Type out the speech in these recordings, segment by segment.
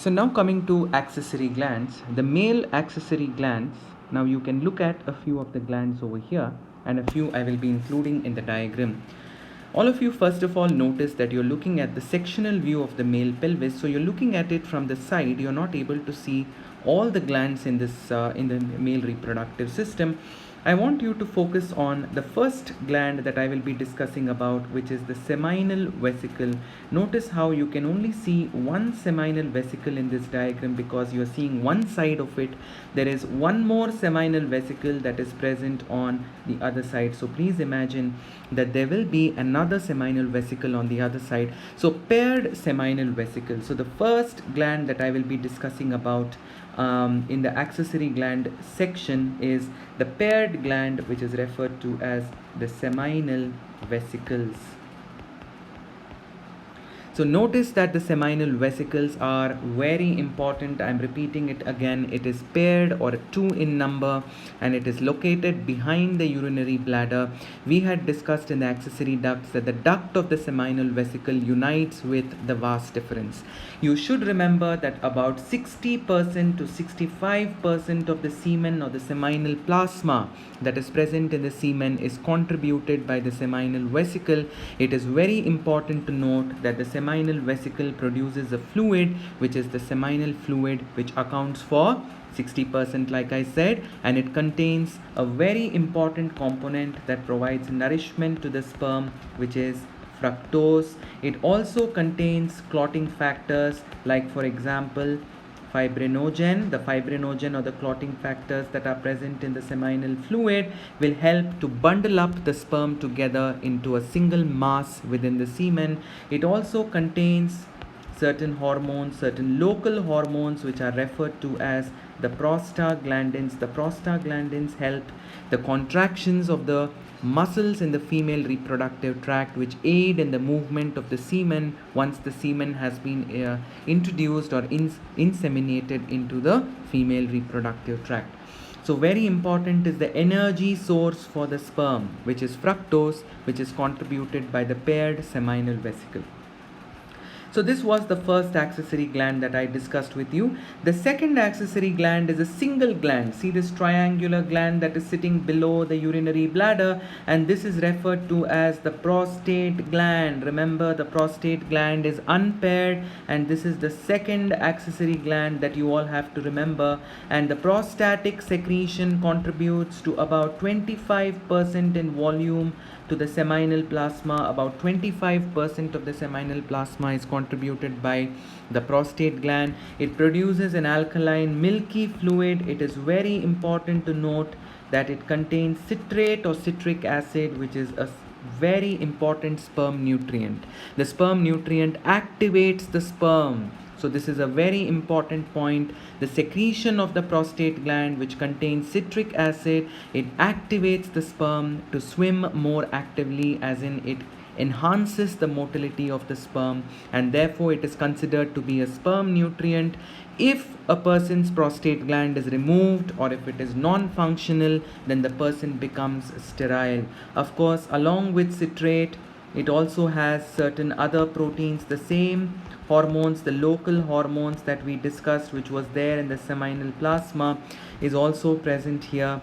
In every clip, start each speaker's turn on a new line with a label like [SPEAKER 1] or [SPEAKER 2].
[SPEAKER 1] So now coming to accessory glands, the male accessory glands, now you can look at a few of the glands over here and a few I will be including in the diagram. All of you first of all notice that you're looking at the sectional view of the male pelvis. So you're looking at it from the side, you're not able to see all the glands in this in the male reproductive system. I want you to focus on the first gland that I will be discussing about, which is the seminal vesicle. Notice how you can only see one seminal vesicle in this diagram because you are seeing one side of it. There is one more seminal vesicle that is present on the other side. So please imagine that there will be another seminal vesicle on the other side. So paired seminal vesicle. So the first gland that I will be discussing about in the accessory gland section is the paired gland, which is referred to as the seminal vesicles. So notice that the seminal vesicles are very important. I'm repeating it again. It is paired or 2 in number and it is located behind the urinary bladder. We had discussed in the accessory ducts that the duct of the seminal vesicle unites with the vas deferens. You should remember that about 60% to 65% of the semen or the seminal plasma that is present in the semen is contributed by the seminal vesicle. It is very important to note that the seminal vesicle produces a fluid, which is the seminal fluid, which accounts for 60%, like I said, and it contains a very important component that provides nourishment to the sperm, which is fructose. It also contains clotting factors like, for example, fibrinogen. The fibrinogen or the clotting factors that are present in the seminal fluid will help to bundle up the sperm together into a single mass within the semen. It also contains certain hormones, certain local hormones, which are referred to as the prostaglandins. The prostaglandins help the contractions of the muscles in the female reproductive tract, which aid in the movement of the semen once the semen has been introduced or inseminated into the female reproductive tract. So very important is the energy source for the sperm, which is fructose, which is contributed by the paired seminal vesicle. So this was the first accessory gland that I discussed with you. The second accessory gland is a single gland. See this triangular gland that is sitting below the urinary bladder, and this is referred to as the prostate gland. Remember, the prostate gland is unpaired, and this is the second accessory gland that you all have to remember. And the prostatic secretion contributes to about 25% in volume to the seminal plasma. About 25% of the seminal plasma is contributed by the prostate gland. It produces an alkaline milky fluid. It is very important to note that it contains citrate or citric acid, which is a very important sperm nutrient. The sperm nutrient activates the sperm. So this is a very important point. The secretion of the prostate gland, which contains citric acid, it activates the sperm to swim more actively, as in it enhances the motility of the sperm, and therefore it is considered to be a sperm nutrient. If a person's prostate gland is removed or if it is non-functional, then the person becomes sterile. Of course, along with citrate, it also has certain other proteins, the same hormones, the local hormones that we discussed, which was there in the seminal plasma, is also present here.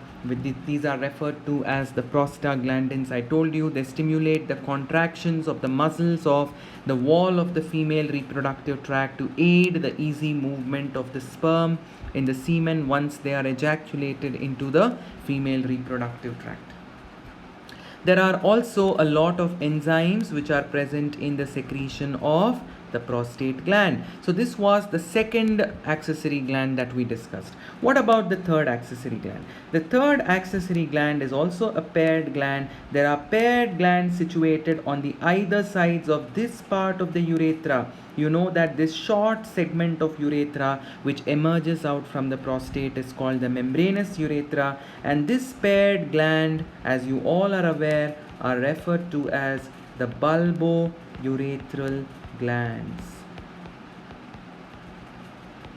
[SPEAKER 1] These are referred to as the prostaglandins. I told you they stimulate the contractions of the muscles of the wall of the female reproductive tract to aid the easy movement of the sperm in the semen once they are ejaculated into the female reproductive tract. There are also a lot of enzymes which are present in the secretion of the prostate gland. So this was the second accessory gland that we discussed. What about the third accessory gland? The third accessory gland is also a paired gland. There are paired glands situated on the either sides of this part of the urethra. You know that this short segment of urethra which emerges out from the prostate is called the membranous urethra, and this paired gland, as you all are aware, are referred to as the bulbourethral glands,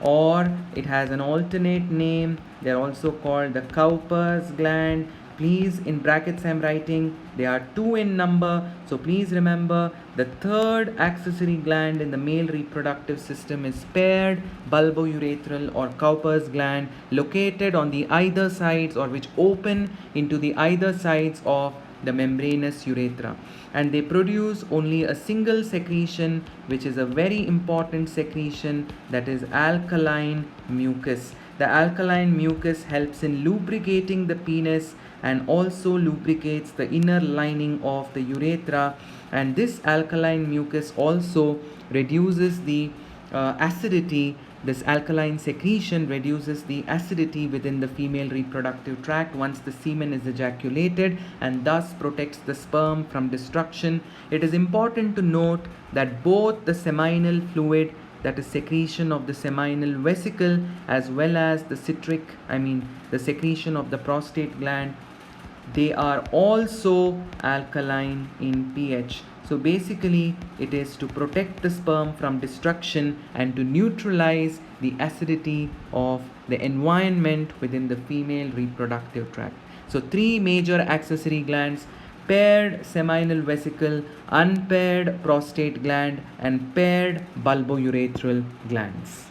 [SPEAKER 1] or it has an alternate name. They are also called the Cowper's gland, Please, in brackets I'm writing, they are 2 in number. So please remember, the third accessory gland in the male reproductive system is paired bulbourethral or Cowper's gland, located on the either sides, or which open into the either sides of the membranous urethra, and they produce only a single secretion, which is a very important secretion, that is alkaline mucus. The alkaline mucus helps in lubricating the penis and also lubricates the inner lining of the urethra, and this alkaline mucus also reduces the acidity. This alkaline secretion reduces the acidity within the female reproductive tract once the semen is ejaculated, and thus protects the sperm from destruction. It is important to note that both the seminal fluid, that is secretion of the seminal vesicle, as well as the the secretion of the prostate gland, they are also alkaline in pH. So basically, it is to protect the sperm from destruction and to neutralize the acidity of the environment within the female reproductive tract. So 3 major accessory glands: paired seminal vesicle, unpaired prostate gland, and paired bulbourethral glands.